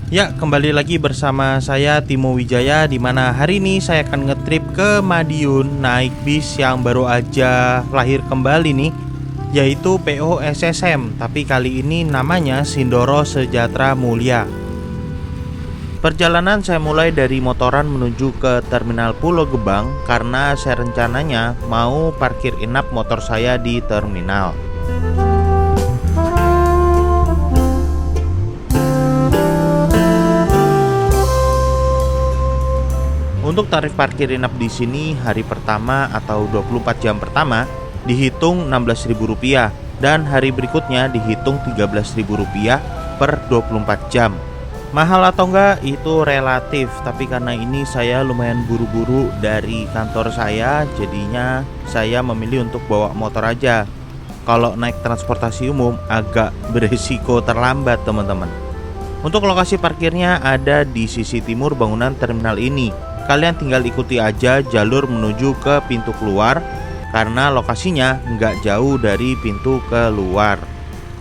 Ya, kembali lagi bersama saya Timo Wijaya, di mana hari ini saya akan ngetrip ke Madiun naik bis yang baru aja lahir kembali nih, yaitu PO SSM, tapi kali ini namanya Sindoro Sejahtera Mulia. Perjalanan saya mulai dari motoran menuju ke Terminal Pulau Gebang karena saya rencananya mau parkir inap motor saya di terminal. Untuk tarif parkir inap di sini hari pertama atau 24 jam pertama dihitung Rp16.000 dan hari berikutnya dihitung Rp13.000 per 24 jam. Mahal atau enggak itu relatif, tapi karena ini saya lumayan buru-buru dari kantor saya, jadinya saya memilih untuk bawa motor aja. Kalau naik transportasi umum agak beresiko terlambat teman-teman. Untuk lokasi parkirnya ada di sisi timur bangunan terminal ini. Kalian tinggal ikuti aja jalur menuju ke pintu keluar karena lokasinya nggak jauh dari pintu keluar.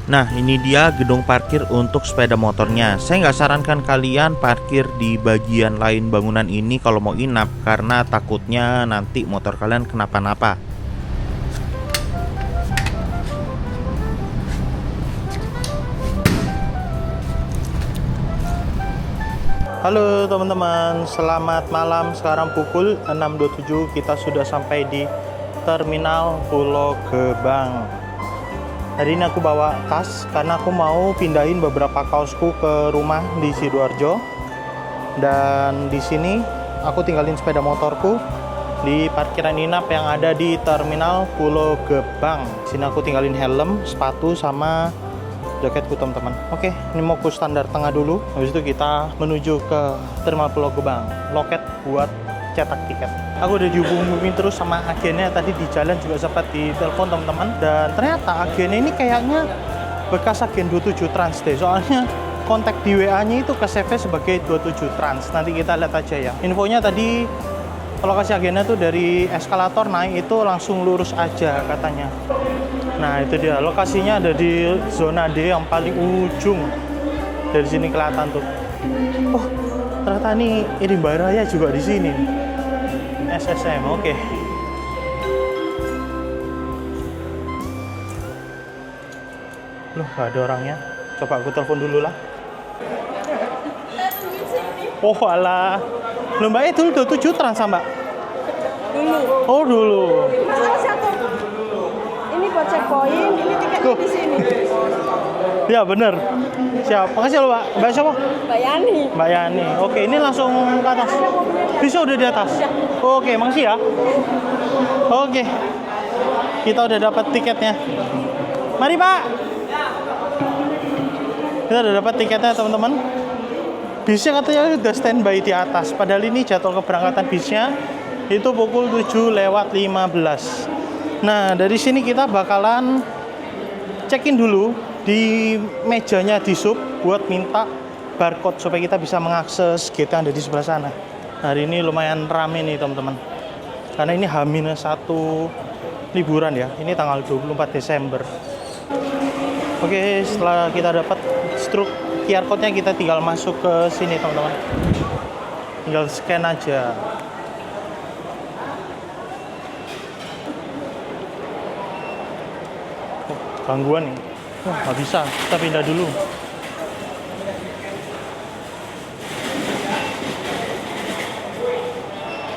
Nah, ini dia gedung parkir untuk sepeda motornya. Saya nggak sarankan kalian parkir di bagian lain bangunan ini kalau mau inap karena takutnya nanti motor kalian kenapa-napa. Halo teman-teman, selamat malam. Sekarang pukul 6.27, kita sudah sampai di Terminal Pulau Gebang. Hari ini aku bawa tas karena aku mau pindahin beberapa kaosku ke rumah di Sidoarjo. Dan di sini aku tinggalin sepeda motorku di parkiran inap yang ada di Terminal Pulau Gebang. Sini aku tinggalin helm, sepatu sama jaketku teman-teman. Oke, ini mau ke standar tengah dulu. Habis itu kita menuju ke Terminal Pulau Gebang. Loket buat cetak tiket. Aku udah dihubungin terus sama agennya, tadi di jalan juga sempat ditelepon teman-teman. Dan ternyata agennya ini kayaknya bekas agen 27 Trans deh. Soalnya kontak di WA-nya itu ke CV sebagai 27 Trans. Nanti kita lihat aja ya. Infonya tadi lokasi agennya tuh dari eskalator naik itu langsung lurus aja katanya. Nah itu dia, lokasinya ada di zona D yang paling ujung. Dari sini kelihatan tuh. Oh, ternyata ini Mbak Raya juga di sini. SSM, oke. Loh, gak ada orangnya. Coba aku telepon dulu lah. Oh alah. Loh Mbak, itu dulu 27 Trans Mbak? Dulu. Oh dulu. Salah satu. Ini buat cek poin, ini tiketnya di sini. Ya bener. Siap. Makasih loh Mbak. Mbak siapa? Mbak Yani. Mbak Yani. Oke, ini langsung ke atas. Bisa udah di atas. Oke, makasih ya. Oke. Kita udah dapat tiketnya. Mari Pak. Kita udah dapat tiketnya teman-teman. Bisnya katanya udah standby di atas. Padahal ini jadwal keberangkatan bisnya itu pukul 7:15. Nah, dari sini kita bakalan check-in dulu di mejanya di sub buat minta barcode supaya kita bisa mengakses gate yang ada di sebelah sana. Hari ini lumayan rame nih teman-teman. Karena ini H-1 liburan ya. Ini tanggal 24 Desember. Oke, setelah kita dapat struk QR code-nya kita tinggal masuk ke sini teman-teman. Tinggal scan aja. Gangguan nih. Wah, nggak bisa. Kita pindah dulu.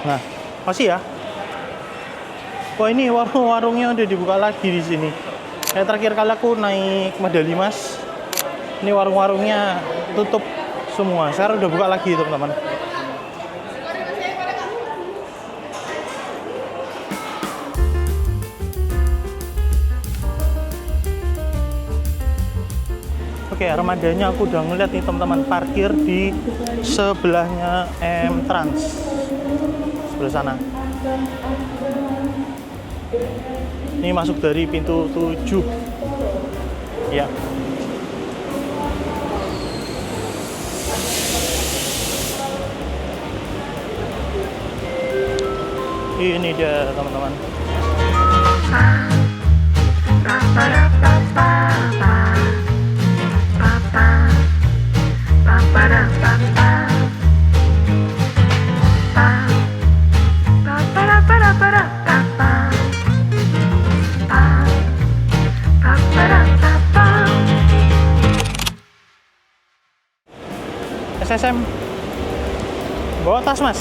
Nah, masih ya. Wah, ini warung-warungnya udah dibuka lagi di sini. Kayak terakhir kali aku naik Medali Mas, ini warung-warungnya tutup semua. Sekarang udah buka lagi teman-teman. Oke, armadanya aku udah ngeliat nih teman-teman, parkir di sebelahnya M Trans, sebelah sana. Ini masuk dari pintu 7. Ya. Ini dia teman-teman. SSM. Bawa tas, Mas.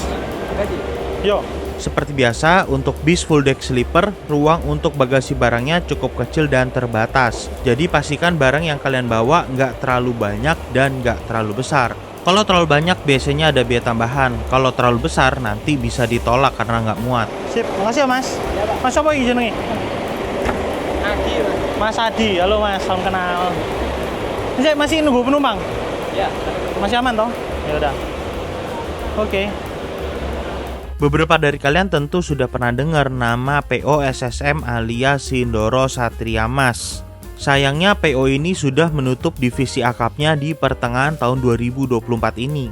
Yo. Seperti biasa, untuk bis full deck sleeper, ruang untuk bagasi barangnya cukup kecil dan terbatas. Jadi pastikan barang yang kalian bawa nggak terlalu banyak dan nggak terlalu besar. Kalau terlalu banyak biasanya ada biaya tambahan. Kalau terlalu besar nanti bisa ditolak karena nggak muat. Sip, makasih ya Mas. Ya, Pak. Mas apa jenenge? Adi, Pak. Mas Adi, halo Mas, salam kenal. Ini masih nunggu penumpang? Ya. Masih aman toh? Ya udah. Oke. Beberapa dari kalian tentu sudah pernah dengar nama PO SSM alias Sindoro Satria Mas. Sayangnya PO ini sudah menutup divisi akapnya di pertengahan tahun 2024 ini.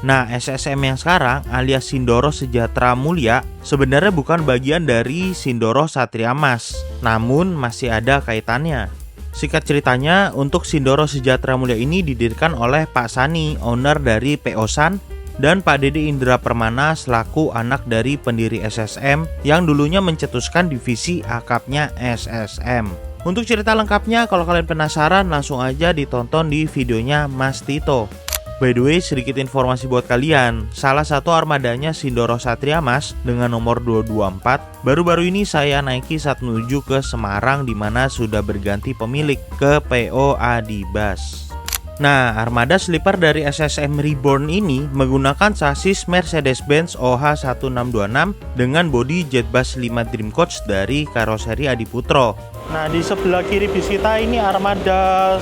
Nah, SSM yang sekarang alias Sindoro Sejahtera Mulia sebenarnya bukan bagian dari Sindoro Satria Mas, namun masih ada kaitannya. Singkat ceritanya, untuk Sindoro Sejahtera Mulia ini didirikan oleh Pak Sani, owner dari PO San, dan Pak Dede Indra Permana selaku anak dari pendiri SSM yang dulunya mencetuskan divisi akapnya SSM. Untuk cerita lengkapnya, kalau kalian penasaran langsung aja ditonton di videonya Mas Tito. By the way, sedikit informasi buat kalian, salah satu armadanya Sindoro Satria Mas dengan nomor 224 baru-baru ini saya naiki saat menuju ke Semarang di mana sudah berganti pemilik ke PO Adibas. Nah, armada sleeper dari SSM Reborn ini menggunakan sasis Mercedes-Benz OH1626 dengan bodi Jetbus 5 Dreamcoach dari karoseri Adiputro. Nah, di sebelah kiri bis kita ini armada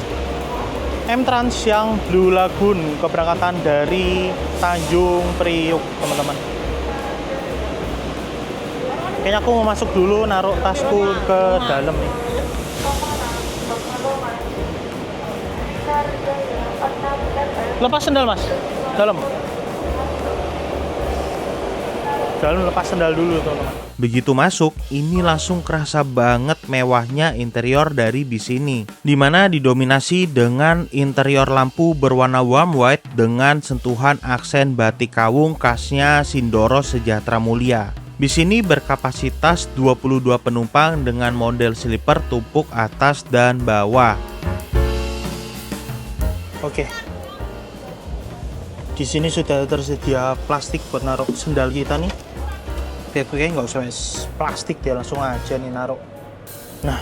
M-Trans yang Blue Lagoon, keberangkatan dari Tanjung Priuk, teman-teman. Kayaknya aku mau masuk dulu, naruh tasku ke dalam nih. Lepas sendal Mas, dalam lepas sendal dulu teman-teman. Begitu masuk, ini langsung kerasa banget mewahnya interior dari bis ini, dimana didominasi dengan interior lampu berwarna warm white dengan sentuhan aksen batik kawung khasnya Sindoro Sejahtera Mulia. Bis ini berkapasitas 22 penumpang dengan model sleeper tumpuk atas dan bawah. Oke. Di sini sudah tersedia plastik buat naruh sendal kita nih. Kayaknya nggak usah plastik dia, langsung aja nih naruh. Nah,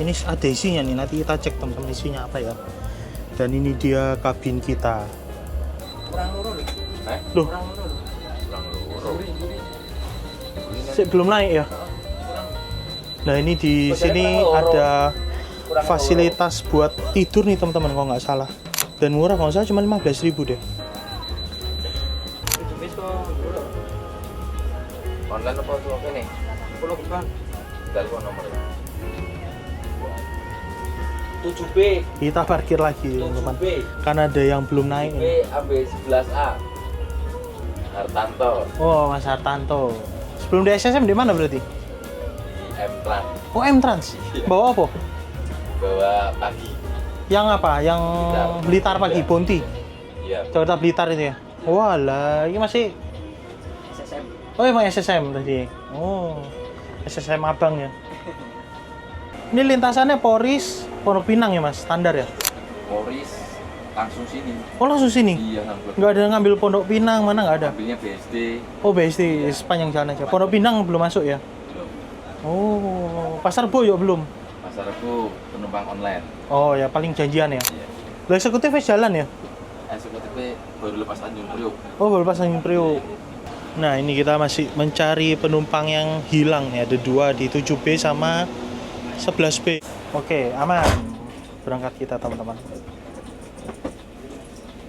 ini ada isinya nih, nanti kita cek teman-teman isinya apa ya. Dan ini dia kabin kita. Loh, belum naik ya. Nah, ini di sini ada fasilitas buat tidur nih teman-teman kalau nggak salah. Dan murah kalau nggak salah cuma 15.000 deh. Online apa tuh ini? Pulau Gebang. Telepon nomornya. 7B. Kita parkir lagi teman-teman. Karena ada yang belum naik. 7B ambil 11A. Hartanto. Oh, Mas Hartanto. Sebelum di SSM di mana berarti? Di M-Trans. Oh, M-Trans. Iya. Bawa apa? Bawa pagi. Yang apa? Yang Blitar pagi, Bonti. Iya. Jakarta Blitar itu ya. Walah, ini masih SSM. Oh, emang SSM tadi. Oh, SSM abang ya. Ini lintasannya Poris, Pondok Pinang ya Mas, standar ya? Poris langsung sini. Oh, langsung sini? Iya, langsung. Nggak ada ngambil Pondok Pinang, mana nggak ada? Ambilnya BSD. Oh, BSD, sepanjang jalan aja. Pondok Pinang belum masuk ya? Belum. Oh, Pasar Boyo belum? Pasar aku penumpang online. Oh ya, paling janjian ya? Iya. Lo eksekutif jalan ya? Eksekutifnya baru lepas Tanjung Priok. Oh, baru pas Tanjung Priok. Nah, ini kita masih mencari penumpang yang hilang ya. Ada 2 di 7B sama 11B. Oke, aman. Berangkat kita, teman-teman.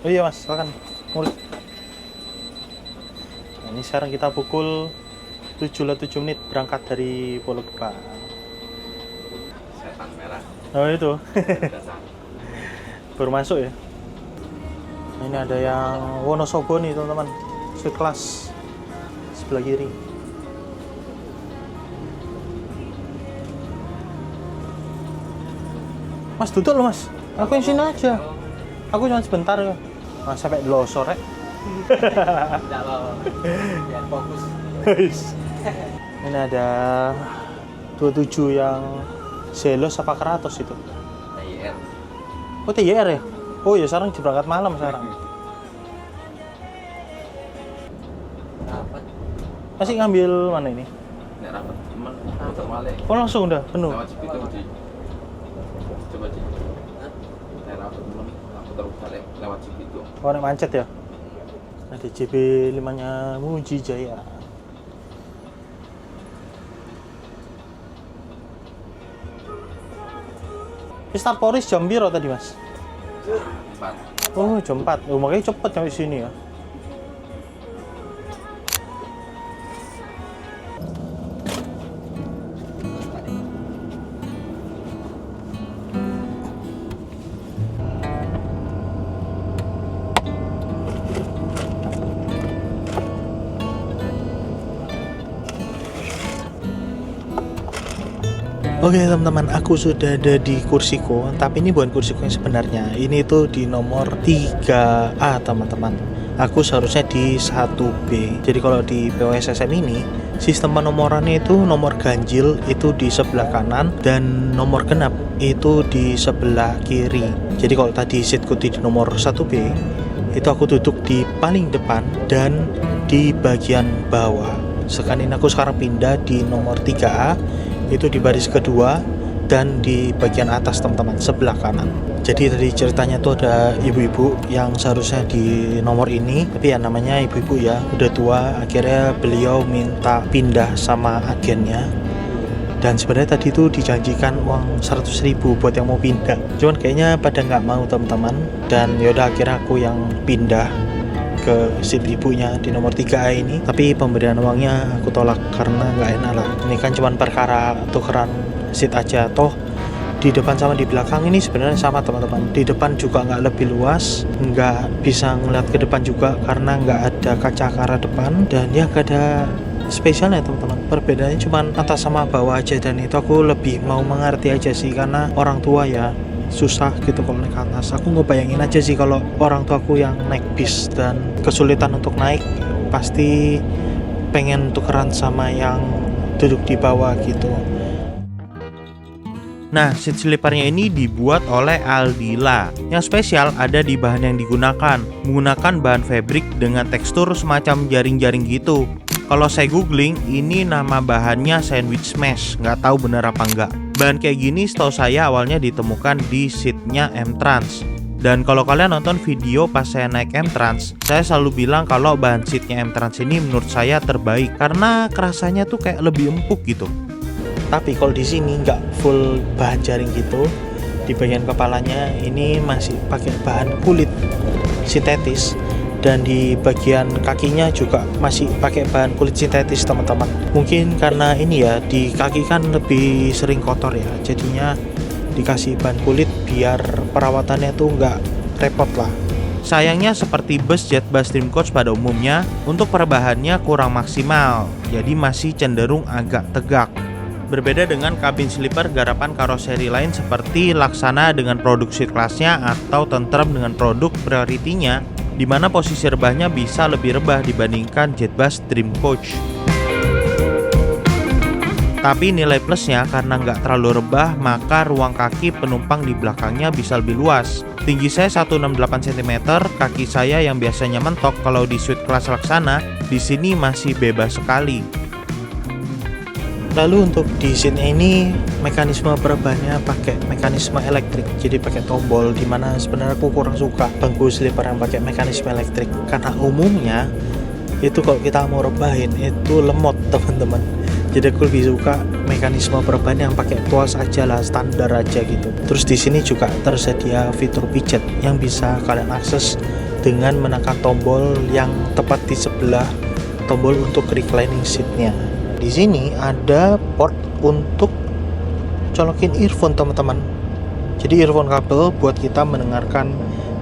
Oh iya, Mas, silakan. Mulai. Nah, ini sekarang kita pukul 7:07 berangkat dari Pulau Gebang. Setan merah. Oh, itu. Dasar. Baru masuk ya. Nah, ini ada yang Wonosobo nih, teman-teman. Suite kelas sebelah kiri. Mas, duduk loh Mas. Aku yang sini aja. Aku cuma sebentar ya. Mas, sampai losor ya. Tidak loh. Biar fokus. Ini ada 27 yang Zelos apa Kratos itu? TIR. Oh, TYR ya? Oh ya sekarang berangkat malam sekarang. Rapat. Masih ngambil mana ini? Nek rapat cuman putar balik. Oh langsung udah penuh. Lewat Cibitung di. Coba Ci. Nek rapat cuman putar balik lewat Cibitung. Oh nek macet ya. Ada JB 5-nya Muji Jaya. Start Poris jam piro tadi mas? 4. Oh jam 4, oh, makanya cepet sampai sini ya. Oke teman-teman, aku sudah ada di kursiku, tapi ini bukan kursiku yang sebenarnya. Ini tuh di nomor 3A teman-teman. Aku seharusnya di 1B. Jadi kalau di POSSM ini, sistem penomorannya itu nomor ganjil itu di sebelah kanan dan nomor genap itu di sebelah kiri. Jadi kalau tadi seatku di nomor 1B, itu aku duduk di paling depan dan di bagian bawah. Sekarang ini aku sekarang pindah di nomor 3A, itu di baris kedua dan di bagian atas teman-teman, sebelah kanan. Jadi tadi ceritanya tuh ada ibu-ibu yang seharusnya di nomor ini, tapi ya namanya ibu-ibu ya, udah tua, akhirnya beliau minta pindah sama agennya. Dan sebenarnya tadi tuh dijanjikan uang 100.000 buat yang mau pindah, cuman kayaknya pada nggak mau teman-teman. Dan yaudah akhirnya aku yang pindah ke seat ibunya di nomor 3A ini. Tapi pemberian uangnya aku tolak karena nggak enak lah. Ini kan cuma perkara tukeran seat aja, toh di depan sama di belakang ini sebenarnya sama teman-teman. Di depan juga nggak lebih luas, nggak bisa ngeliat ke depan juga karena nggak ada kaca ke arah depan, dan ya gak ada spesialnya teman-teman. Perbedaannya cuma atas sama bawah aja, dan itu aku lebih mau mengerti aja sih karena orang tua ya, susah gitu kalau naik ke atas. Aku ngebayangin aja sih kalau orang tuaku yang naik bis dan kesulitan untuk naik, pasti pengen tukeran sama yang duduk di bawah gitu. Nah, seat sleepernya ini dibuat oleh Aldila. Yang spesial ada di bahan yang digunakan, menggunakan bahan fabric dengan tekstur semacam jaring-jaring gitu. Kalau saya googling, ini nama bahannya sandwich mesh, nggak tahu bener apa enggak. Bahan kayak gini setahu saya awalnya ditemukan di seatnya M-Trans. Dan kalau kalian nonton video pas saya naik M-Trans, saya selalu bilang kalau bahan seatnya M-Trans ini menurut saya terbaik karena kerasanya tuh kayak lebih empuk gitu. Tapi kalau di sini nggak full bahan jaring gitu, di bagian kepalanya ini masih pakai bahan kulit sintetis, dan di bagian kakinya juga masih pakai bahan kulit sintetis teman-teman. Mungkin karena ini ya, di kaki kan lebih sering kotor ya, jadinya dikasih bahan kulit biar perawatannya tuh nggak repot lah. Sayangnya seperti bus Jetbus Dream Coach pada umumnya, untuk perbahannya kurang maksimal, jadi masih cenderung agak tegak. Berbeda dengan kabin sleeper garapan karoseri lain seperti Laksana dengan produk seat kelasnya atau Tentrem dengan produk priority-nya, di mana posisi rebahnya bisa lebih rebah dibandingkan Jetbus Dream Coach. Tapi nilai plusnya karena nggak terlalu rebah, maka ruang kaki penumpang di belakangnya bisa lebih luas. Tinggi saya 168 cm, kaki saya yang biasanya mentok kalau di suite kelas Laksana, di sini masih bebas sekali. Lalu untuk di sini ini mekanisme perebahannya pakai mekanisme elektrik, jadi pakai tombol, dimana sebenarnya aku kurang suka bangku sleeper yang pakai mekanisme elektrik karena umumnya itu kalau kita mau rebahin itu lemot teman-teman. Jadi aku lebih suka mekanisme perebahan yang pakai tuas aja lah, standar aja gitu. Terus di sini juga tersedia fitur pijat yang bisa kalian akses dengan menekan tombol yang tepat di sebelah tombol untuk reclining seatnya. Di sini ada port untuk colokin earphone teman-teman. Jadi earphone kabel buat kita mendengarkan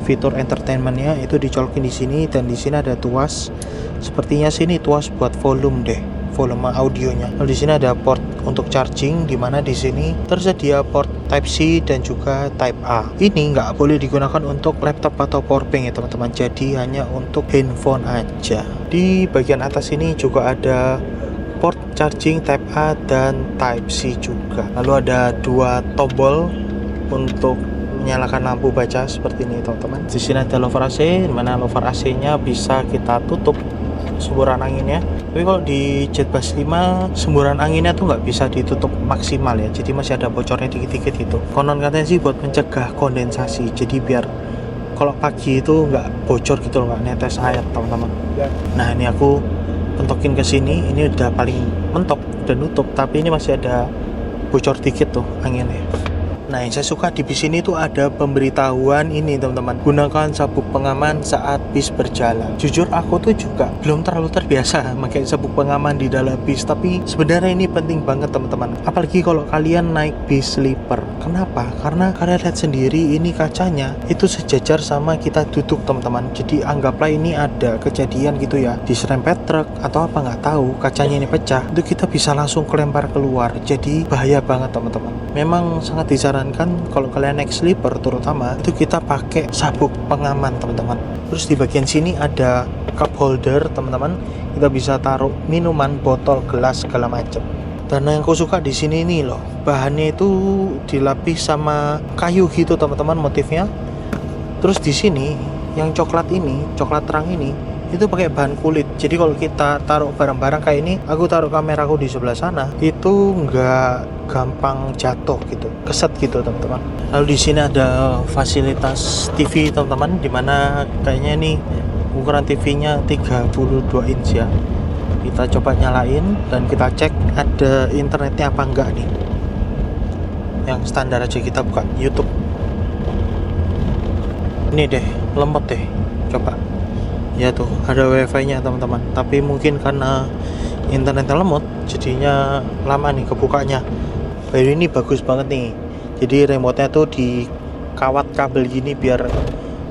fitur entertainmentnya itu dicolokin di sini, dan di sini ada tuas. Sepertinya sini tuas buat volume deh, volume audionya. Lalu di sini ada port untuk charging, di mana di sini tersedia port Type C dan juga Type A. Ini nggak boleh digunakan untuk laptop atau powerbank ya teman-teman. Jadi hanya untuk handphone aja. Di bagian atas ini juga ada port charging Type A dan Type C juga. Lalu ada dua tombol untuk menyalakan lampu baca seperti ini teman-teman. Di sini ada louvre AC, dimana louvre AC-nya bisa kita tutup semburan anginnya. Tapi kalau di Jetbus 5 semburan anginnya tuh nggak bisa ditutup maksimal ya, jadi masih ada bocornya dikit-dikit gitu. Konon katanya sih buat mencegah kondensasi, jadi biar kalau pagi itu nggak bocor gitu loh, nggak netes air teman-teman. Nah ini aku pentokin ke sini, ini udah paling mentok dan nutup, tapi ini masih ada bocor dikit tuh anginnya. Nah yang saya suka di bis ini tuh ada pemberitahuan ini teman-teman, gunakan sabuk pengaman saat bis berjalan. Jujur aku tuh juga belum terlalu terbiasa pakai sabuk pengaman di dalam bis, tapi sebenarnya ini penting banget teman-teman, apalagi kalau kalian naik bis sleeper. Kenapa? Karena kalian lihat sendiri ini kacanya itu sejajar sama kita duduk teman-teman. Jadi anggaplah ini ada kejadian gitu ya, diserempet truk atau apa nggak tahu, kacanya ini pecah, itu kita bisa langsung kelempar keluar. Jadi bahaya banget teman-teman. Memang sangat disarankan kalau kalian naik sleeper terutama itu kita pakai sabuk pengaman teman-teman. Terus di bagian sini ada cup holder teman-teman, kita bisa taruh minuman, botol, gelas segala macam. Dan yang aku suka di sini nih loh, bahannya itu dilapis sama kayu gitu teman-teman motifnya. Terus di sini yang coklat ini, coklat terang ini itu pakai bahan kulit. Jadi kalau kita taruh barang-barang kayak ini, aku taruh kameraku di sebelah sana, itu nggak gampang jatuh gitu, keset gitu teman-teman. Lalu di sini ada fasilitas TV teman-teman, dimana kayaknya ini ukuran TV-nya 32 inch ya. Kita coba nyalain dan kita cek ada internetnya apa enggak nih. Yang standar aja kita buka YouTube. Ini deh, lemot deh. Coba. Ya tuh, ada wifi-nya teman-teman. Tapi mungkin karena internetnya lemot, jadinya lama nih kebukanya. Baru ini bagus banget nih. Jadi remote-nya tuh dikawat kabel gini biar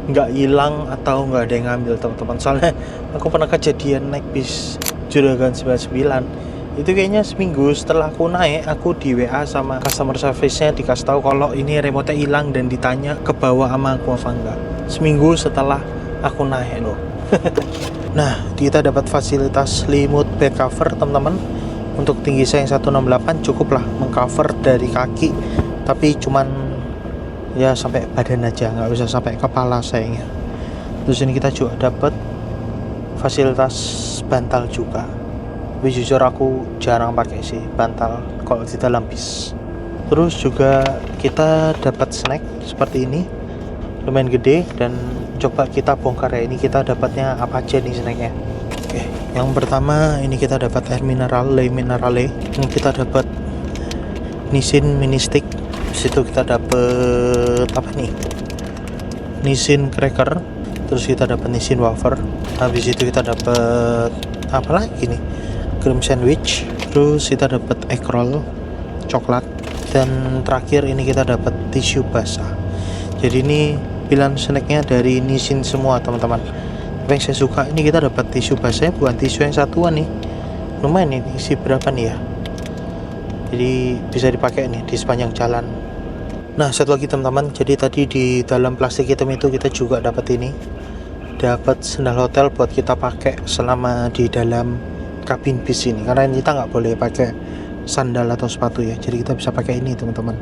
nggak hilang atau nggak ada yang ngambil teman-teman. Soalnya aku pernah kejadian naik bis Juragan 99. Itu kayaknya seminggu setelah aku naik, aku di WA sama customer service-nya dikasih tahu kalau ini remote-nya hilang dan ditanya ke bawah sama aku apa enggak. Seminggu setelah aku naik loh. Nah, kita dapat fasilitas selimut bed cover teman-teman. Untuk tinggi saya yang 168 cukuplah mengcover dari kaki, tapi cuman ya sampai badan aja, nggak usah sampai kepala sayangnya. Terus ini kita juga dapat fasilitas bantal juga. Tapi jujur aku jarang pakai sih bantal kalau di dalam bis. Terus juga kita dapat snack seperti ini, lumayan gede, dan coba kita bongkar ya. Ini kita dapatnya apa aja nih snacknya. Oke, yang pertama ini kita dapat air mineral, Le Minerale. Ini kita dapat Nissin mini stick. Situ kita dapat apa nih? Nissin cracker. Terus kita dapat Nissin wafer. Habis itu kita dapat apa lagi nih? Cream sandwich. Terus kita dapat egg roll coklat. Dan terakhir ini kita dapat tisu basah. Jadi ini pilihan snacknya dari Nissin semua teman-teman. Apa yang saya suka ini kita dapat tisu basahnya bukan tisu yang satuan nih. Lumayan nih, isi berapa nih ya? Jadi bisa dipakai nih di sepanjang jalan. Nah satu lagi teman-teman, jadi tadi di dalam plastik hitam itu kita juga dapat ini, dapat sendal hotel buat kita pakai selama di dalam kabin bis ini, karena kita nggak boleh pakai sandal atau sepatu ya, jadi kita bisa pakai ini teman-teman.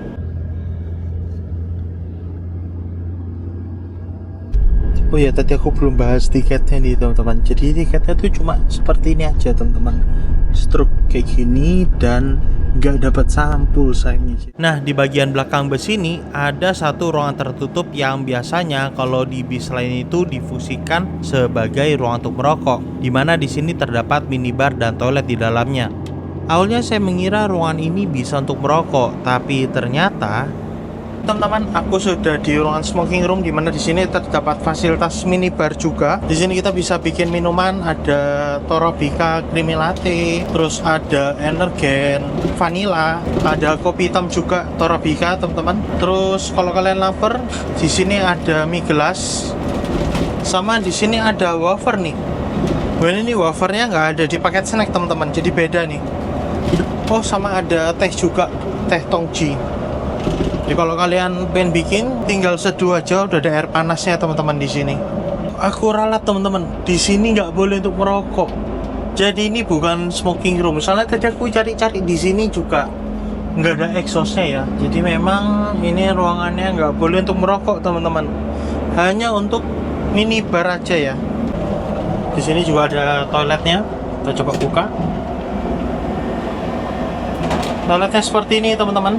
Oh ya, tadi aku belum bahas tiketnya nih teman-teman. Jadi tiketnya tuh cuma seperti ini aja teman-teman, struk kayak gini dan nggak dapat sampul sayangnya sih. Nah di bagian belakang bus ini ada satu ruangan tertutup yang biasanya kalau di bis lain itu difusikan sebagai ruang untuk merokok, dimana di sini terdapat minibar dan toilet di dalamnya. Awalnya saya mengira ruangan ini bisa untuk merokok, tapi ternyata teman-teman, aku sudah di ruangan smoking room, di mana di sini terdapat fasilitas minibar juga. Di sini kita bisa bikin minuman, ada Torabika creamy latte, terus ada energen vanilla, ada kopi hitam juga Torabika teman-teman. Terus kalau kalian lapar, di sini ada mie gelas, sama di sini ada wafer nih. Ini wafernya nggak ada di paket snack teman-teman, jadi beda nih. Oh sama ada teh juga, teh tongji. Jadi kalau kalian pengen bikin, tinggal seduh aja, udah ada air panasnya teman-teman di sini. Aku ralat teman-teman, di sini nggak boleh untuk merokok. Jadi ini bukan smoking room. Soalnya tadi aku cari-cari di sini juga nggak ada exhaustnya ya. Jadi memang ini ruangannya nggak boleh untuk merokok teman-teman. Hanya untuk minibar aja ya. Di sini juga ada toiletnya. Kita coba buka. Toiletnya seperti ini teman-teman.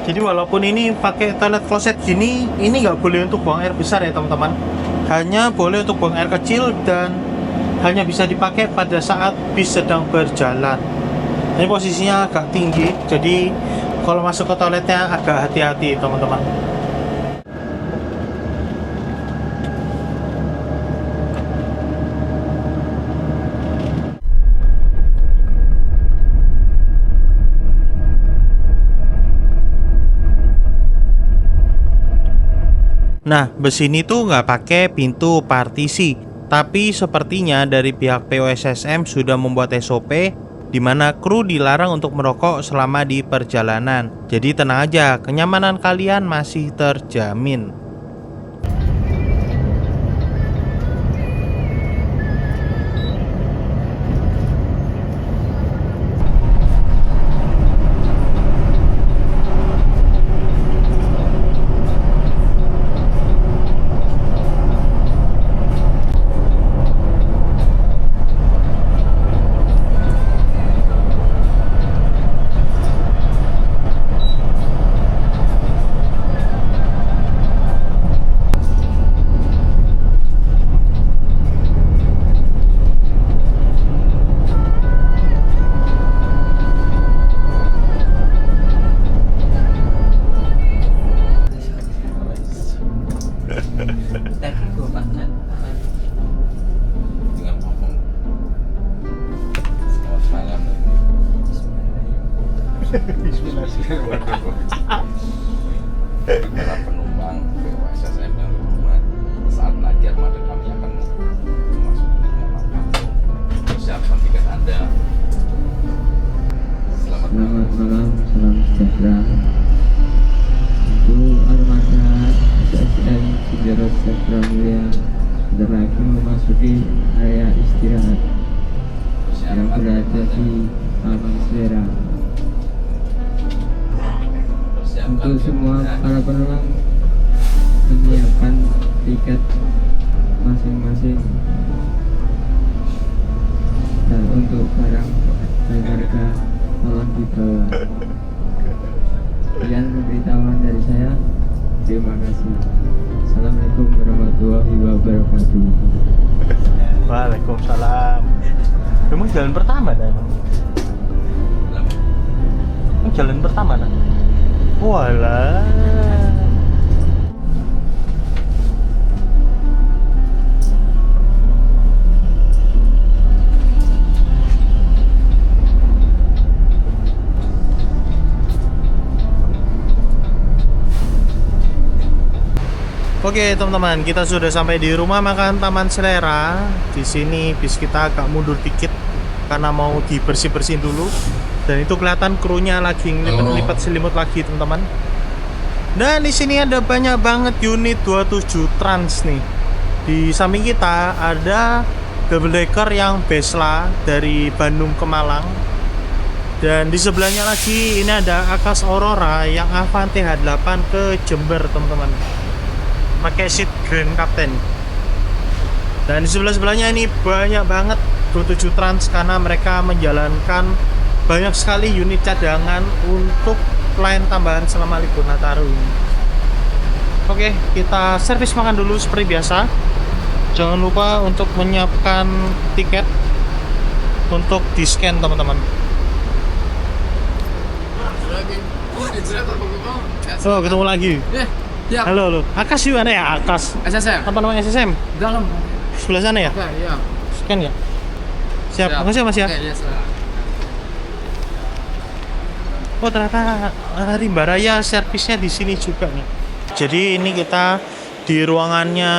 Jadi walaupun ini pakai toilet kloset gini, ini nggak boleh untuk buang air besar ya teman-teman. Hanya boleh untuk buang air kecil dan hanya bisa dipakai pada saat bis sedang berjalan. Ini posisinya agak tinggi, jadi kalau masuk ke toiletnya agak hati-hati teman-teman. Nah, bus ini tuh nggak pakai pintu partisi, tapi sepertinya dari pihak POSSM sudah membuat SOP di mana kru dilarang untuk merokok selama di perjalanan. Jadi tenang aja, kenyamanan kalian masih terjamin. Dengan ngomong selamat malam. Para penumpang POSSM yang berhormat, saat lagi armada kami akan memasuki rumah makan. Persiapkan tiket Anda. Selamat malam. Selamat malam, salam sejahtera untuk armada SSN Sudiro Sejahtera Mulia sudah lagi memasuki area istirahat yang berada di Taman Selera. Untuk semua para penumpang menyiapkan tiket masing-masing dan untuk barang berharga tolong dibawa. Sekian pemberitahuan dari saya. Terima kasih. Assalamualaikum warahmatullahi wabarakatuh. Waalaikumsalam. Emang jalan pertama dah emang? Emang jalan pertama dah? Walah. Oke teman-teman, kita sudah sampai di rumah makan Taman Selera. Di sini bis kita agak mundur dikit karena mau dibersih-bersihin dulu. Dan itu kelihatan krunya lagi ngelipet selimut lagi teman-teman. Dan di sini ada banyak banget unit 27 Trans nih. Di samping kita ada double decker yang Besla dari Bandung ke Malang. Dan di sebelahnya lagi ini ada Akas Aurora yang Avante H8 ke Jember teman-teman. Pakai seat Grand Captain. Dan di sebelah-sebelahnya ini banyak banget 27 Trans karena mereka menjalankan banyak sekali unit cadangan untuk pelayan tambahan selama libur Nataru ini. Oke, kita servis makan dulu seperti biasa. Jangan lupa untuk menyiapkan tiket untuk di-scan teman-teman. Oh, ketemu lagi. Ya. Halo, halo. Akas di mana ya? Akas. SSM. Apa namanya SSM? Dalam. Sebelah sana ya? Oke, iya. Scan ya? Siap. Makasih ya Mas ya. Oke, iya, silakan. Oh, ternyata Rimba Raya servisnya di sini juga nih. Jadi ini kita di ruangannya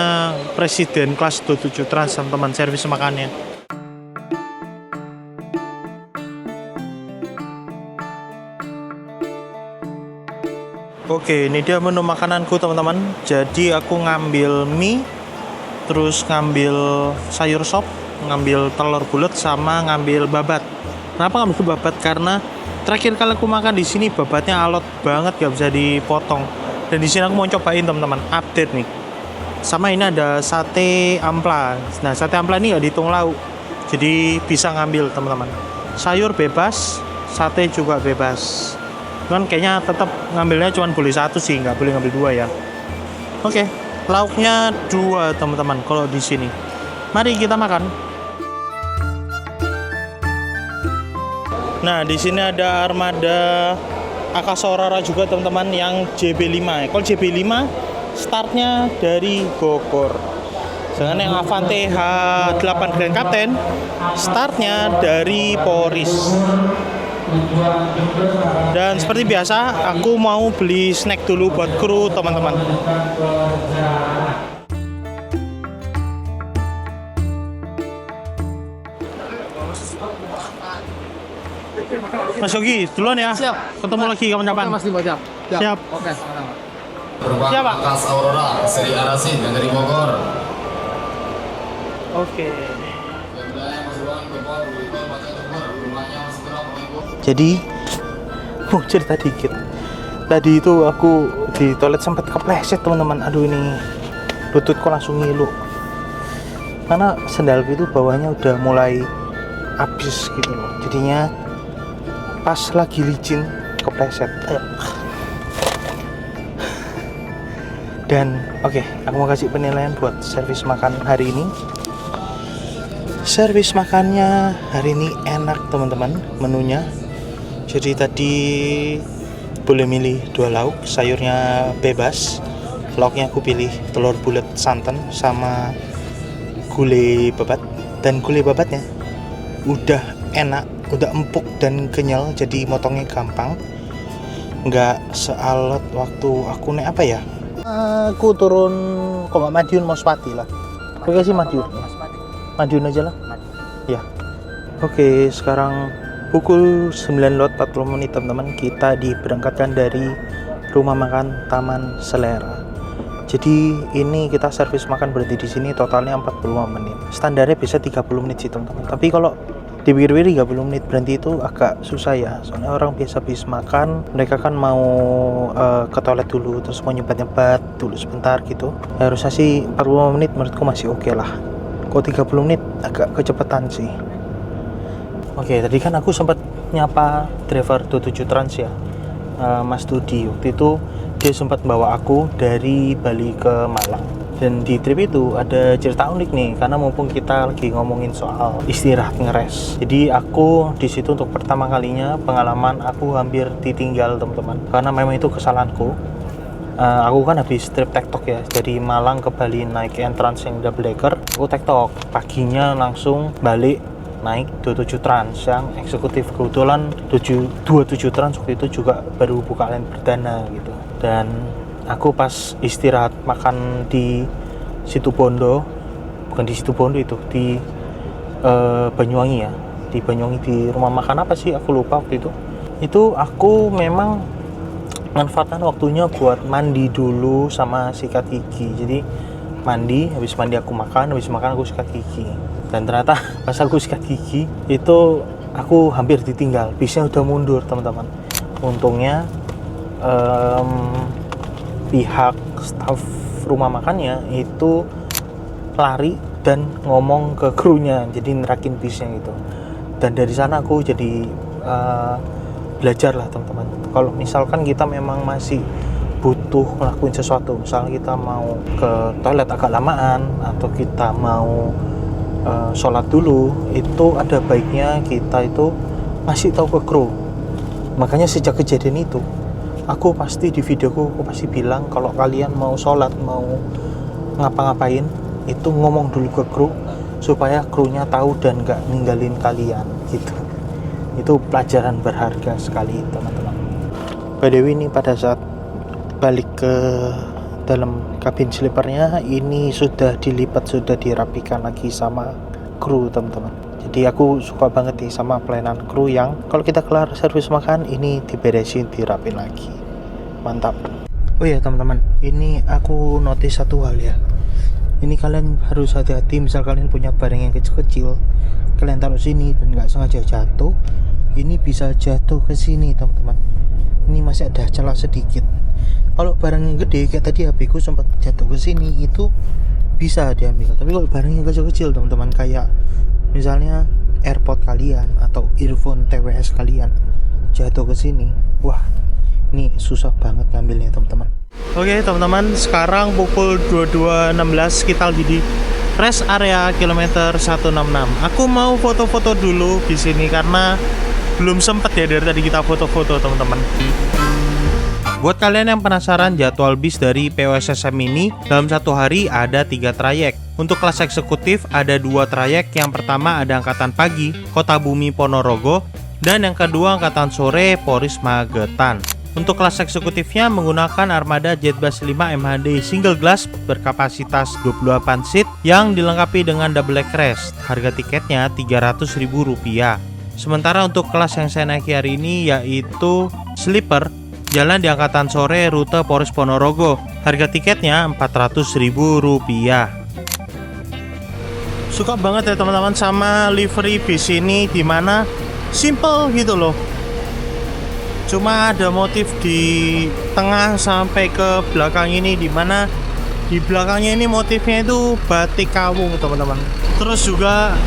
Presiden kelas 27 Trans teman-teman, servis makannya. Oke, ini dia menu makananku teman-teman. Jadi aku ngambil mie, terus ngambil sayur sop, ngambil telur bulat, sama ngambil babat. Kenapa ngambil babat? Karena Terakhir kali aku makan di sini babatnya alot banget, gak bisa dipotong. Dan di sini aku mau cobain teman-teman, update nih. Sama ini ada sate ampla. Nah, sate ampla ini gak dihitung lauk, jadi bisa ngambil teman-teman. Sayur bebas, sate juga bebas. Cuman kayaknya tetap ngambilnya cuma boleh satu sih, nggak boleh ngambil dua ya. Oke, lauknya 2 teman-teman kalau di sini. Mari kita makan. Nah, di sini ada armada Akasorara juga teman-teman yang JB5. Kalau JB5 startnya dari Bogor. Sedangkan yang Avante H8 Grand Captain startnya dari Poris. Dan seperti biasa, aku mau beli snack dulu buat kru teman-teman. Mas Yogi, duluan ya. Siap. Ketemu lagi kapan-kapan. Oke, Mas Bimo, siap. Siap. Oke, Berupa Siapa? Akas Aurora seri Arasin yang dari Bogor. Oke. Jadi, mau cerita dikit. Tadi itu aku di toilet sempat kepleset teman-teman. Aduh, ini lututku langsung ngilu. Karena sendalku itu bawahnya udah mulai habis gitu loh. Jadinya pas lagi licin kepleset. Dan oke, aku mau kasih penilaian buat servis makan hari ini. Servis makannya hari ini enak teman-teman, menunya. Jadi tadi boleh milih 2 lauk, sayurnya bebas. Lauknya aku pilih telur bulat santan sama gulai babat. Dan gulai babatnya udah enak, udah empuk dan kenyal, jadi motongnya gampang. Nggak sealot waktu aku naik apa ya? Aku turun kok Madiun Mospati lah. Oke sih Madiun. Madiun aja lah. Ya. Oke, sekarang pukul 9:40 teman-teman. Kita diberangkatkan dari rumah makan Taman Selera. Jadi ini kita servis makan berhenti di sini totalnya 45 menit. Standarnya bisa 30 menit sih teman-teman. Tapi kalau dipikir-pikir 30 menit berhenti itu agak susah ya. Soalnya orang biasa habis makan, mereka kan mau ke toilet dulu, terus mau nyebat-nyebat dulu sebentar gitu. Ya, harusnya sih 45 menit menurutku masih oke lah. Kok 30 menit agak kecepatan sih. Oke, tadi kan aku sempat nyapa driver 27 Trans ya, Mas Dudi. Waktu itu dia sempat bawa aku dari Bali ke Malang. Dan di trip itu ada cerita unik nih, karena mumpung kita lagi ngomongin soal istirahat ngeres. Jadi aku di situ untuk pertama kalinya pengalaman aku hampir ditinggal teman-teman. Karena memang itu kesalahanku. Aku kan habis trip tektok ya, dari Malang ke Bali naik Entrance yang double decker. Aku tektok, paginya langsung balik naik 27 Trans yang eksekutif. Kebetulan 27 Trans waktu itu juga baru buka line perdana gitu. Dan aku pas istirahat makan di Situbondo, bukan di Situbondo itu, di Banyuwangi ya, di Banyuwangi di rumah makan apa sih, aku lupa waktu itu. Itu aku memang manfaatkan waktunya buat mandi dulu sama sikat gigi. Jadi mandi, habis mandi aku makan, habis makan aku sikat gigi. Dan ternyata pas aku sikat gigi itu aku hampir ditinggal, bisnya udah mundur teman-teman. Untungnya pihak staf rumah makannya itu lari dan ngomong ke krunya, jadi nerakin bisnya gitu. Dan dari sana aku jadi belajar lah teman-teman. Kalau misalkan kita memang masih butuh ngelakuin sesuatu, misalnya kita mau ke toilet agak lamaan atau kita mau sholat dulu, itu ada baiknya kita itu masih tahu ke kru. Makanya sejak kejadian itu aku pasti di videoku aku pasti bilang kalau kalian mau sholat, mau ngapa-ngapain itu ngomong dulu ke kru supaya krunya tahu dan gak ninggalin kalian gitu. Itu pelajaran berharga sekali teman-teman. By the way, ini pada saat balik ke dalam kabin sleepernya ini sudah dilipat, sudah dirapikan lagi sama kru teman-teman. Jadi aku suka banget nih sama pelayanan kru yang kalau kita kelar servis makan ini diberesin, dirapin lagi. Mantap. Oh ya teman-teman, ini aku notice satu hal ya. Ini kalian harus hati-hati, misal kalian punya barang yang kecil-kecil, kalian taruh sini dan nggak sengaja jatuh, ini bisa jatuh ke sini teman-teman. Ini masih ada celah sedikit. Kalau barang yang gede kayak tadi HP ku sempat jatuh ke sini, itu bisa diambil. Tapi kalau barang yang kecil-kecil teman-teman, kayak misalnya AirPod kalian atau earphone TWS kalian jatuh ke sini, wah ini susah banget ngambilnya teman-teman. Oke teman-teman, sekarang pukul 22.16, kita lagi di rest area kilometer 166. Aku mau foto-foto dulu di sini karena belum sempet ya dari tadi kita foto-foto teman-teman. Buat kalian yang penasaran jadwal bis dari POSSM ini, dalam satu hari ada 3 trayek. Untuk kelas eksekutif ada 2 trayek. Yang pertama ada angkatan pagi Kota Bumi Ponorogo, dan yang kedua angkatan sore Poris Magetan. Untuk kelas eksekutifnya menggunakan armada Jetbus 5 MHD single glass berkapasitas 28 seat yang dilengkapi dengan double leg rest. Harga tiketnya Rp300.000. Sementara untuk kelas yang saya naiki hari ini yaitu sleeper, jalan di angkatan sore rute Poris Ponorogo. Harga tiketnya Rp400.000. Suka banget ya teman-teman sama livery bis ini, dimana simple gitu loh. Cuma ada motif di tengah sampai ke belakang ini, dimana di belakangnya ini motifnya itu batik kawung teman-teman. Terus juga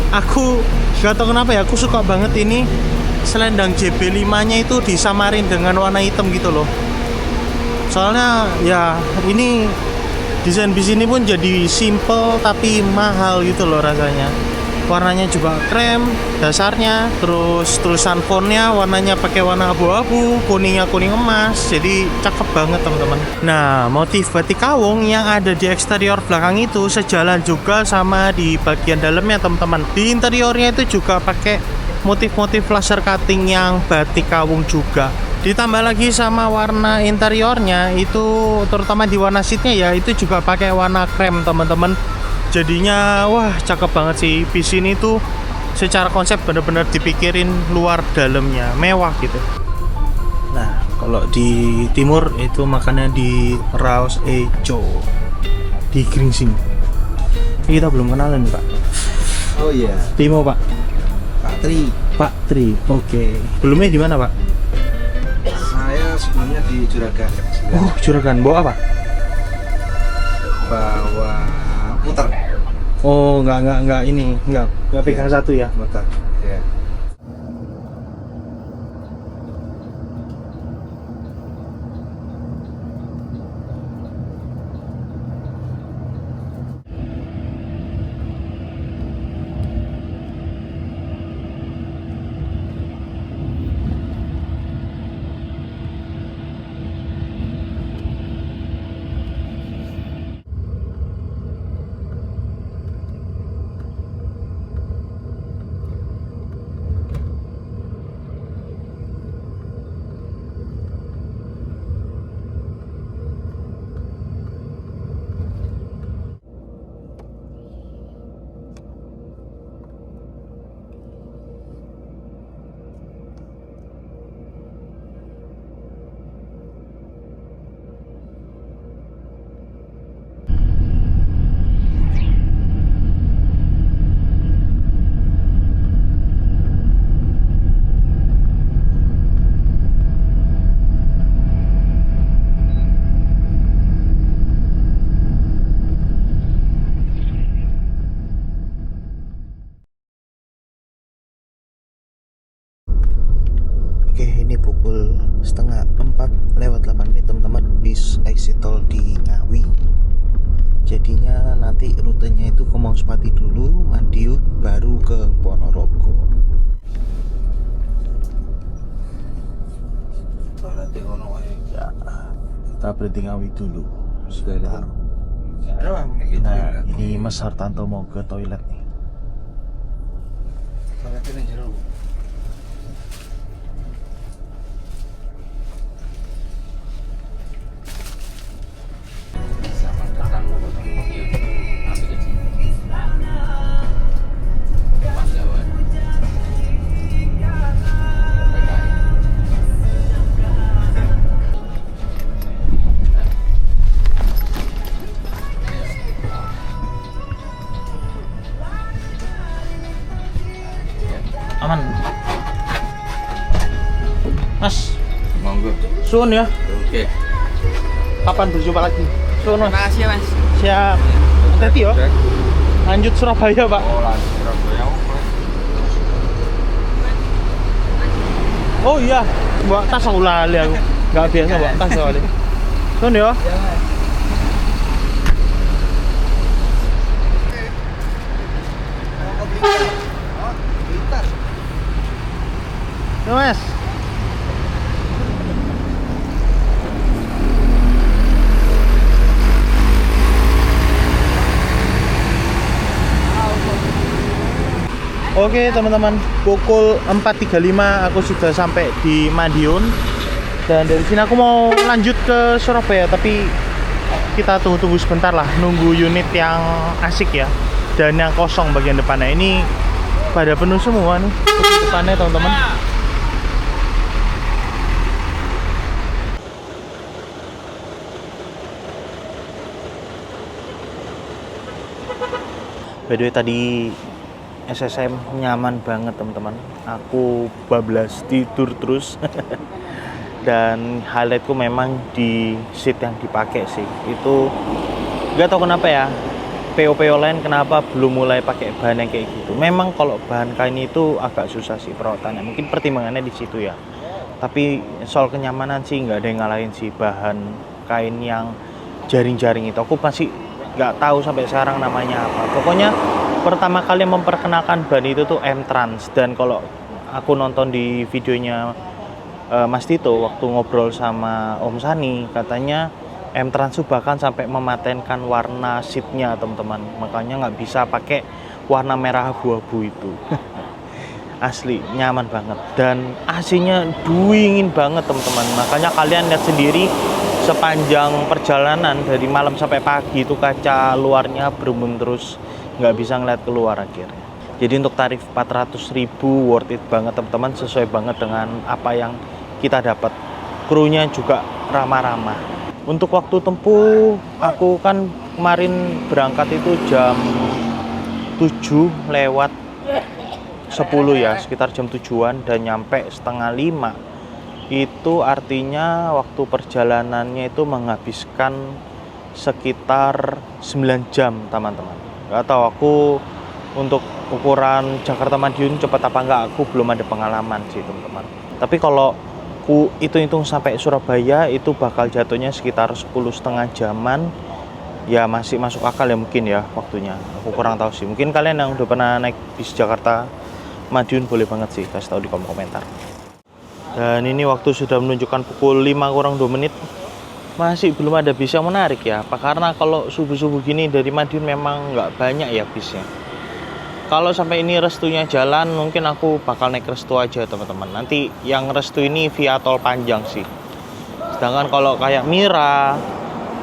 aku gak tau kenapa ya, aku suka banget ini selendang JB5 nya itu disamarin dengan warna hitam gitu loh. Soalnya ya ini desain bis ini pun jadi simple tapi mahal gitu loh rasanya. Warnanya juga krem dasarnya, terus tulisan fontnya warnanya pakai warna abu-abu, kuningnya kuning emas, jadi cakep banget teman-teman. Nah, motif batik kawung yang ada di eksterior belakang itu sejalan juga sama di bagian dalamnya teman-teman. Di interiornya itu juga pakai motif-motif laser cutting yang batik kawung juga. Ditambah lagi sama warna interiornya itu, terutama di warna seatnya ya, itu juga pakai warna krem teman-teman. Jadinya wah cakep banget sih. Bis ini tuh secara konsep bener-bener dipikirin luar dalamnya, mewah gitu. Nah kalau di timur itu makannya di Raos Eco di Gringsing. Kita belum kenalan Pak. Oh iya, Timo Pak. Pak Tri. Pak Tri, oke. Belumnya di mana Pak? Saya sebelumnya di Juragan. Oh Juragan, bawa apa? Bawa puter. Oh enggak ini, enggak pegang satu ya. Puter. Ya. Oke, ini pukul 3:30 teman-teman. Bis exit tol di Ngawi. Jadinya nanti rutenya itu ke Mauspati dulu, Madiun, baru ke Ponorogo. Ya, kita berhenti Ngawi dulu. Sebentar. Nah, ini Mas Hartanto mau ke toilet nih. Selamat datang di aplikasi Pandawan PKI. Aman, Sun ya. Oke. Kapan berjumpa lagi? Sun Mas. Makasih ya Mas. Siap. Hati-hati ya. Lanjut Surabaya Pak. Oh lanjut Surabaya. Oh iya, bawa tas aku lali aku. Nggak biasa bawa tas soalnya. Sun ya. Ya Mas. Oke teman-teman, pukul 4.35 aku sudah sampai di Madiun. Dan dari sini aku mau lanjut ke Surabaya, tapi kita tunggu-tunggu sebentar lah, nunggu unit yang asik ya. Dan yang kosong bagian depannya ini pada penuh semua nih di depannya teman-teman. By the way tadi SSM nyaman banget teman-teman. Aku bablas tidur terus. Dan highlightku memang di seat yang dipakai sih. Itu nggak tahu kenapa ya. PO lain kenapa belum mulai pakai bahan yang kayak gitu. Memang kalau bahan kain itu agak susah sih perawatannya. Mungkin pertimbangannya di situ ya. Tapi soal kenyamanan sih nggak ada yang ngalahin sih bahan kain yang jaring-jaring itu. Aku masih nggak tahu sampai sekarang namanya apa. Pokoknya pertama kali memperkenalkan ban itu tuh M-Trans. Dan kalau aku nonton di videonya Mas Tito waktu ngobrol sama Om Sani, katanya M-Trans bahkan sampai mematenkan warna seatnya teman-teman. Makanya nggak bisa pakai warna merah abu-abu itu. Asli nyaman banget. Dan AC-nya dingin banget teman-teman. Makanya kalian lihat sendiri sepanjang perjalanan dari malam sampai pagi itu kaca luarnya berembun terus, nggak bisa ngeliat keluar akhirnya. Jadi untuk tarif 400.000 worth it banget teman-teman, sesuai banget dengan apa yang kita dapat. Krunya juga ramah-ramah. Untuk waktu tempuh, aku kan kemarin berangkat itu jam 7 lewat 10 ya, sekitar jam 7-an, dan nyampe setengah 5. Itu artinya waktu perjalanannya itu menghabiskan sekitar 9 jam teman-teman. Gak tahu aku untuk ukuran Jakarta Madiun cepat apa enggak, aku belum ada pengalaman sih teman-teman. Tapi kalau aku hitung-hitung sampai Surabaya itu bakal jatuhnya sekitar 10,5 jaman. Ya masih masuk akal ya mungkin ya waktunya. Aku kurang tahu sih. Mungkin kalian yang udah pernah naik bis Jakarta Madiun boleh banget sih kasih tahu di kolom komentar. Dan ini waktu sudah menunjukkan pukul 5:02. Masih belum ada bis yang menarik ya. Apa karena kalau subuh-subuh gini dari Madiun memang nggak banyak ya bisnya. Kalau sampai ini restunya jalan, mungkin aku bakal naik restu aja teman-teman. Nanti yang restu ini via tol panjang sih. Sedangkan kalau kayak Mira,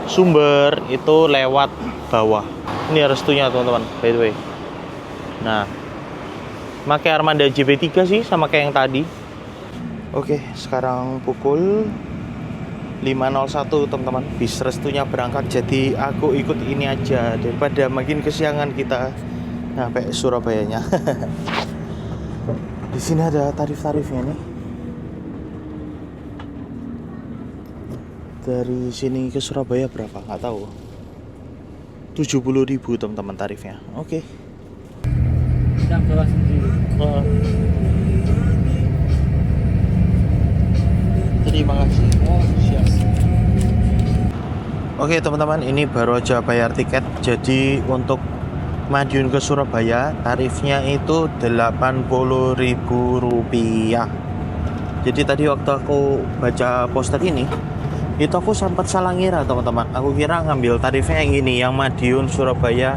Sumber itu lewat bawah. Ini restunya teman-teman, by the way. Nah, pakai Armada JB3 sih sama kayak yang tadi. Oke, sekarang pukul 5:01 teman-teman. Bis restunya berangkat, jadi aku ikut ini aja daripada makin kesiangan kita sampai Surabayanya. Di sini ada tarif-tarifnya nih. Dari sini ke Surabaya berapa? Nggak tahu. 70.000 teman-teman tarifnya. Oke. Tidak bawa sendiri. Terima kasih. Siap. Oke teman-teman, ini baru aja bayar tiket. Jadi untuk Madiun ke Surabaya tarifnya itu Rp80.000. Jadi tadi waktu aku baca poster ini, itu aku sempat salah ngira teman-teman. Aku kira ngambil tarifnya yang ini, yang Madiun Surabaya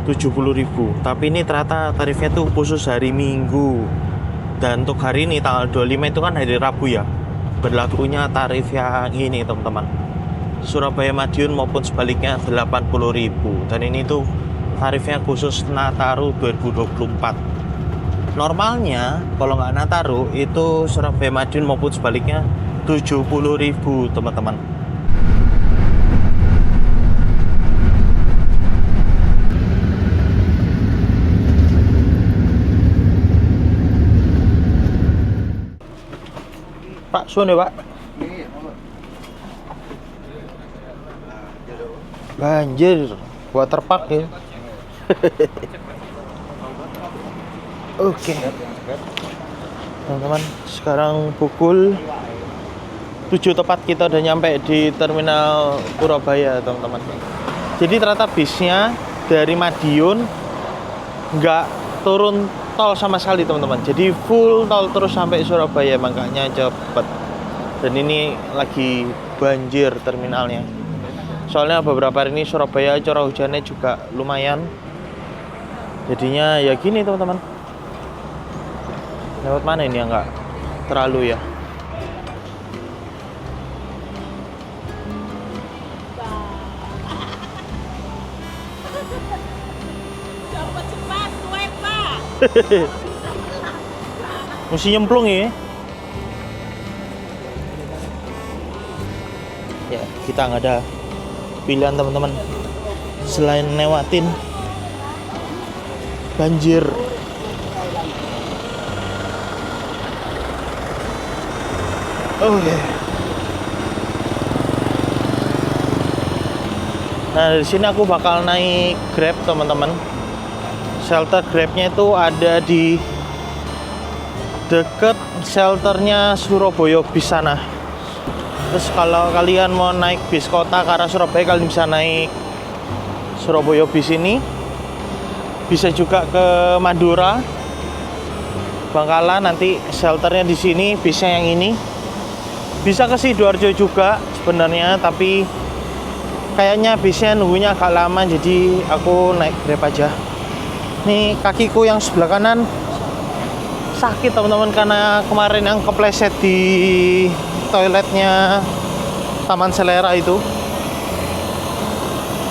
70.000. Tapi ini ternyata tarifnya tuh khusus hari Minggu. Dan untuk hari ini tanggal 25 itu kan hari Rabu ya, berlakunya tarif yang ini teman-teman. Surabaya Madiun maupun sebaliknya 80.000. Dan ini tuh tarifnya khusus Nataru 2024. Normalnya kalau nggak Nataru itu Surabaya Madiun maupun sebaliknya 70.000 teman-teman. Pak, suun ya Pak. Banjir, waterpark ya. Oke. Teman-teman, sekarang pukul 7 tepat kita udah nyampe di terminal Purabaya, teman-teman. Jadi ternyata bisnya dari Madiun nggak turun tol sama sekali, teman-teman. Jadi full tol terus sampai Surabaya, makanya cepet. Dan ini lagi banjir terminalnya. Soalnya beberapa hari ini Surabaya curah hujannya juga lumayan. Jadinya ya gini, teman-teman. Lewat mana ini ya, nggak terlalu ya. Mesti nyemplung ya. Ya, kita nggak ada pilihan, teman-teman, selain lewatin banjir. Oke. Nah, dari sini aku bakal naik Grab, teman-teman. Shelter Grabnya itu ada di deket shelternya Surabaya bis sana. Terus kalau kalian mau naik bis kota ke arah Surabaya, kalian bisa naik Surabaya bis ini. Bisa juga ke Madura, Bangkalan, nanti shelternya di sini, bisnya yang ini. Bisa ke Sidoarjo juga sebenarnya, tapi kayaknya bisnya nunggunya agak lama, jadi aku naik Grab aja. Nih kakiku yang sebelah kanan sakit, teman-teman, karena kemarin yang kepleset di toiletnya Taman Selera itu.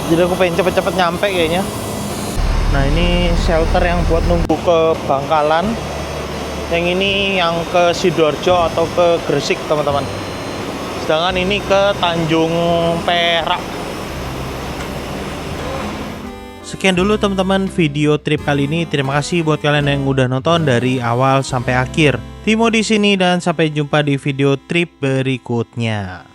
Jadi aku pengen cepet-cepet nyampe kayaknya. Nah, ini shelter yang buat nunggu ke Bangkalan. Yang ini yang ke Sidoarjo atau ke Gresik, teman-teman. Sedangkan ini ke Tanjung Perak. Sekian dulu, teman-teman, video trip kali ini. Terima kasih buat kalian yang udah nonton dari awal sampai akhir. Timo di sini dan sampai jumpa di video trip berikutnya.